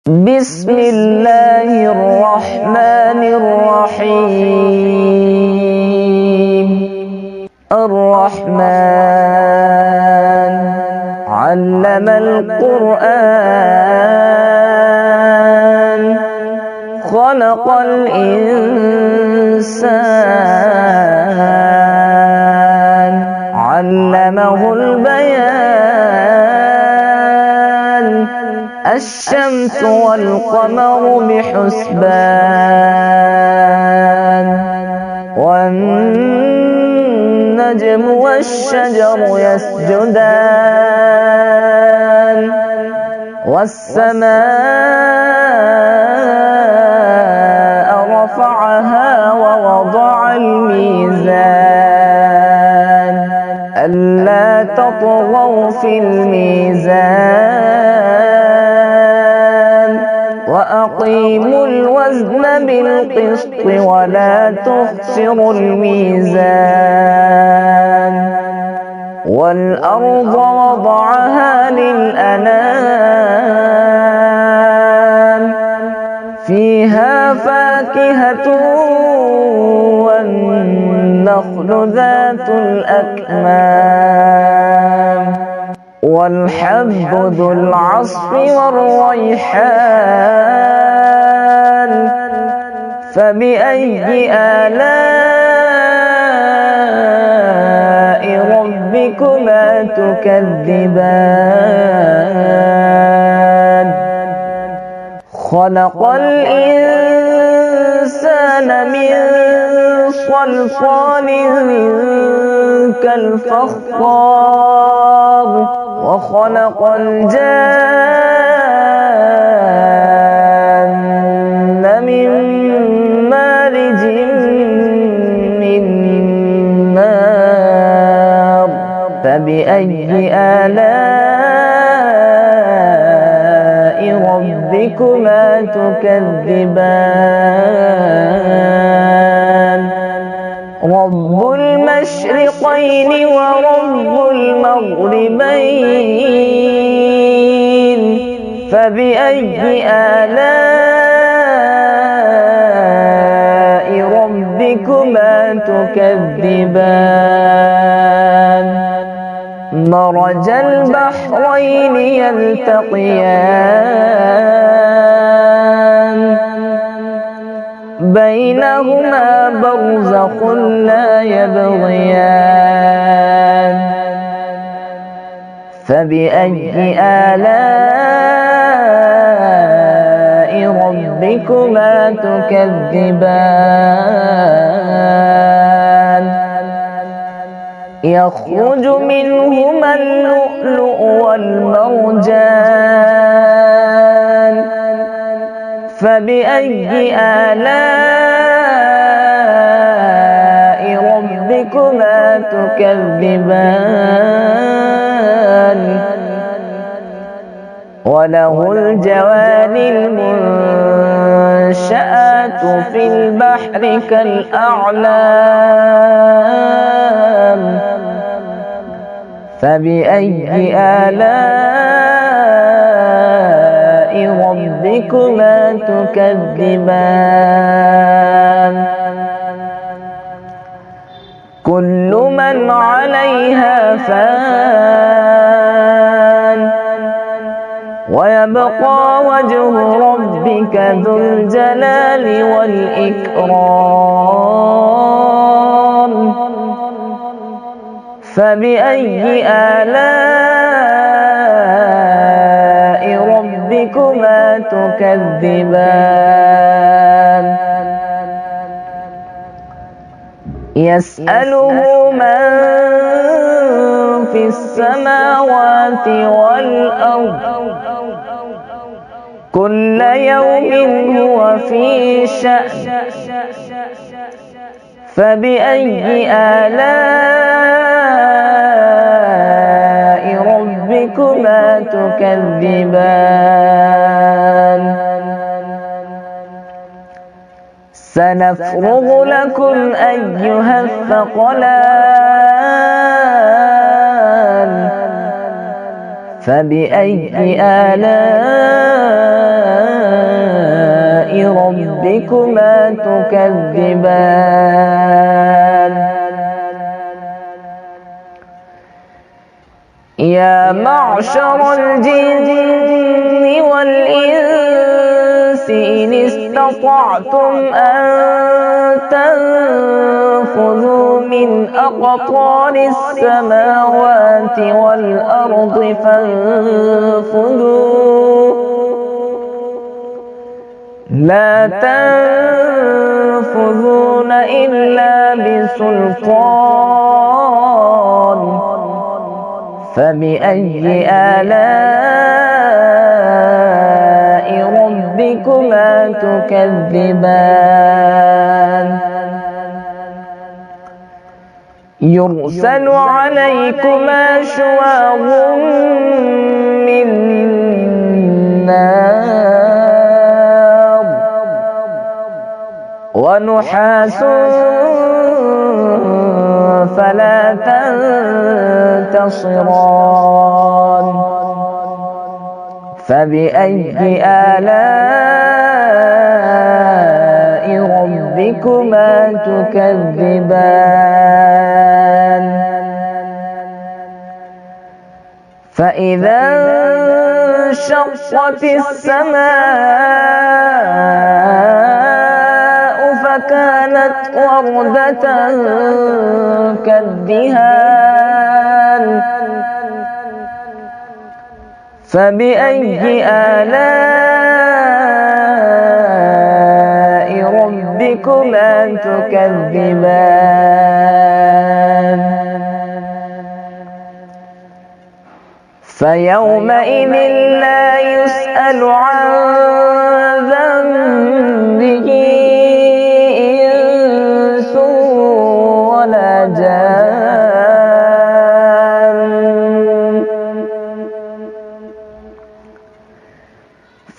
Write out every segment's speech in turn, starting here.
بسم الله الرحمن الرحيم. الرحمن علم القرآن خلق الإنسان علمه البيان الشمس والقمر بحسبان والنجم والشجر يسجدان والسماء رفعها ووضع الميزان ألا تطغوا في الميزان وأقيموا الوزن بالقسط ولا تخسروا الميزان والأرض وضعها للأنام فيها فاكهة والنخل ذات الأكمام والحب ذو العصف والريحان فبأي آلاء ربكما تكذبان خلق الإنسان من صلصال كالفخار وخلق الجان من مارج من نار فبأي آلاء ربكما تكذبان رب المشرقين ورب المغربين فبأي آلاء ربكما تكذبان مرج البحرين يلتقيان بينهما برزخ لا يبغيان فبأي آلاء ربكما تكذبان يخرج منهما اللؤلؤ والمرجان فبأي آلاء ربكما تكذبان وله الجوار المنشآت في البحر كالأعلام فبأي آلاء ربكما تكذبان كل من عليها فان ويبقى وجه ربك ذو الجلال والإكرام فبأي آلاء ربكما تكذبان يسأله من في السماوات والأرض كل يوم هو في شأن فبأي آلاء ربكما تكذبان سنفرغ لكم أيها الثقلان فبأي آلاء ربكما تكذبان يا معشر الجن والإنس إن استطعتم أن تنفذوا من أقطار السماوات والأرض فانفذوا لا تنفذون إلا بسلطان فبأي آلاء ربكما تكذبان يرسل عليكما شواظ من نار ونحاس فلا تنتصران فبأي آلاء ربكما تكذبان فإذا انشقت السماء فكانت وردة كالدهان فبأي آلاء ربكما تكذبان فيومئذ لا يسأل عن ذنبه إنس ولا جان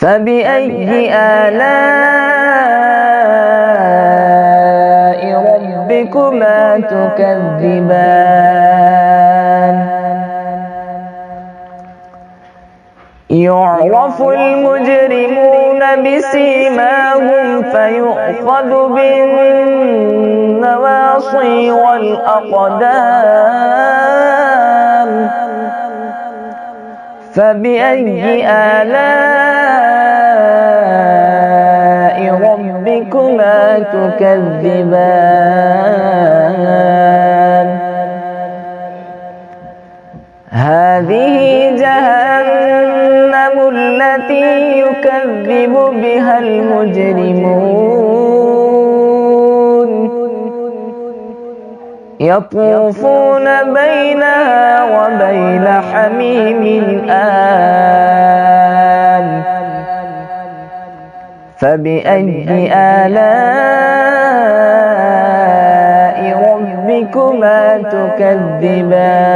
فبأي آلاء ربكما تكذبان يعرف المجرمون بسيماهم فيؤخذ بالنواصي والأقدام فبأي آلاء ربكما تكذبان هذه جهنم التي يكذب بها المجرمون يطوفون بينها وبين حميم آن فبأي آلاء ربكما تكذبان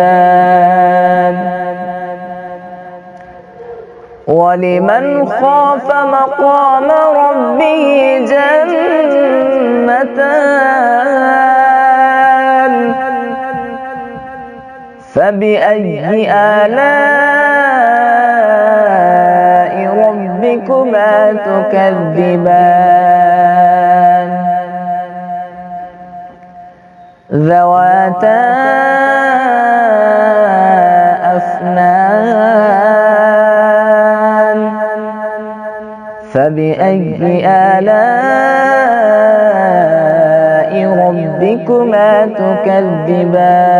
ولمن خاف مقام ربه جنتان فبأي آلاء ربكما تكذبان ذواتا أفنان فبأي آلاء ربكما تكذبان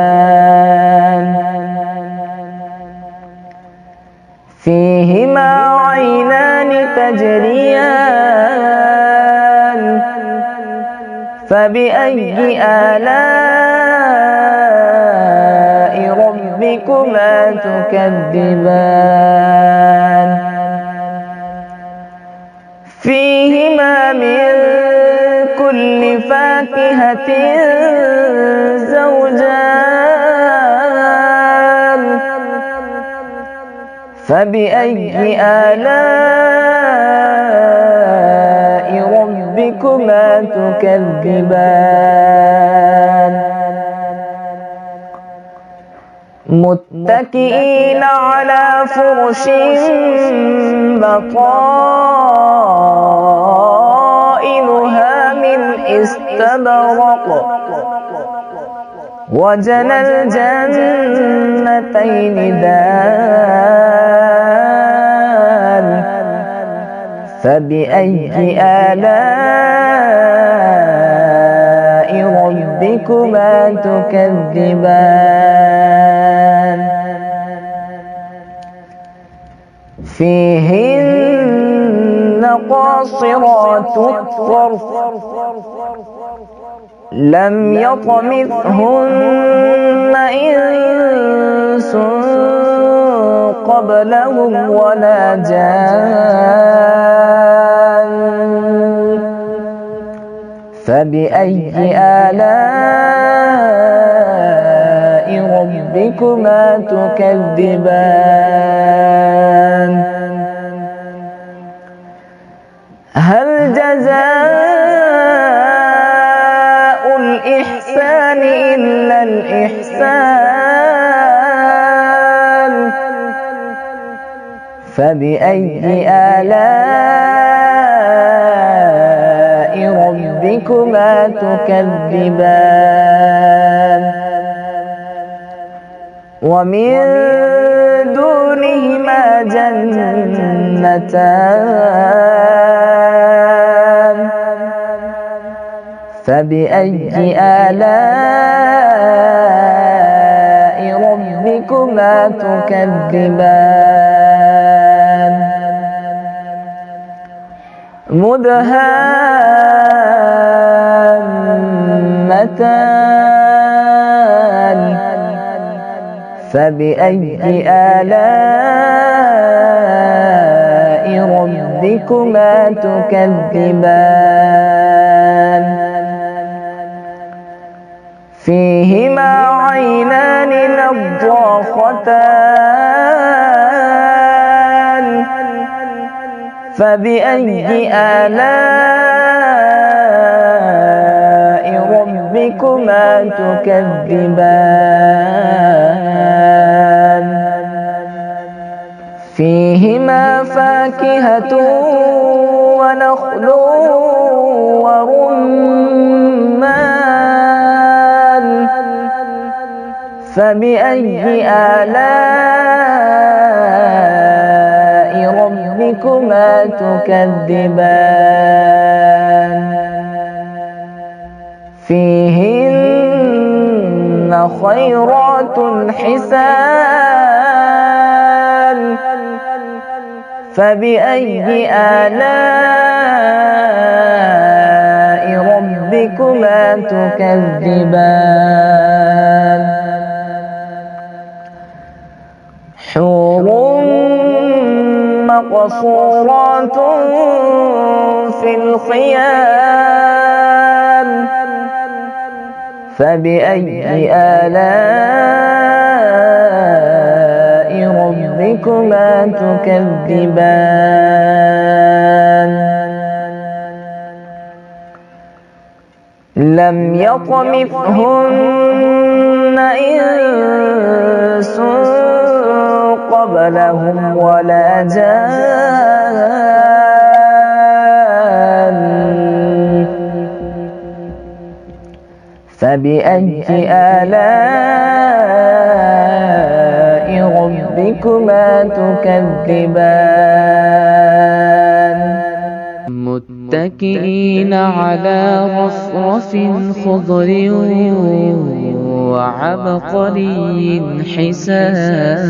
فيهما عينان تجريان فبأي آلاء ربكما تكذبان فيهما من كل فاكهة زوجان فبأي آلاء ربكما تكذبان متكئين على فرش بطائنها أبرق وجنى الجنتين دان فبأي آلاء ربكما تكذبان فيهن قاصرات الطرف لم يطمثهن إنس قبلهم ولا جان فبأي آلاء ربكما تكذبان هل جزاء الإحسان إلا الإحسان فبأي آلاء ربكما تكذبان ومن دونهما جنتان فبأي آلاء ربكما تكذبان مدهامتان فبأي آلاء ربكما تكذبان فيهما عينان نضاختان فبأي آلاء ربكما تكذبان فيهما فاكهة ونخل ورمان فبأي آلاء ربكما تكذبان فيهن خيرات حسان فبأي آلاء ربكما تكذبان حور مقصورات في الخيام فبأي آلاء ربكما تكذبان لم يطمثهن إنس قبلهم ولا جان فبأي آلاء ربكما تكذبان متكئين على رفرف خضر وعبقري حسان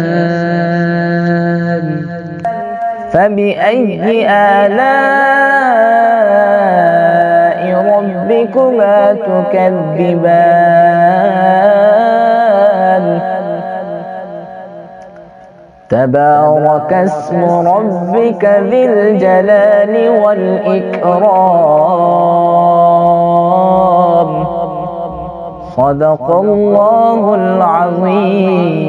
فبأي آلاء ربكما تكذبان تبارك اسم ربك ذي الجلال والإكرام صدق الله العظيم.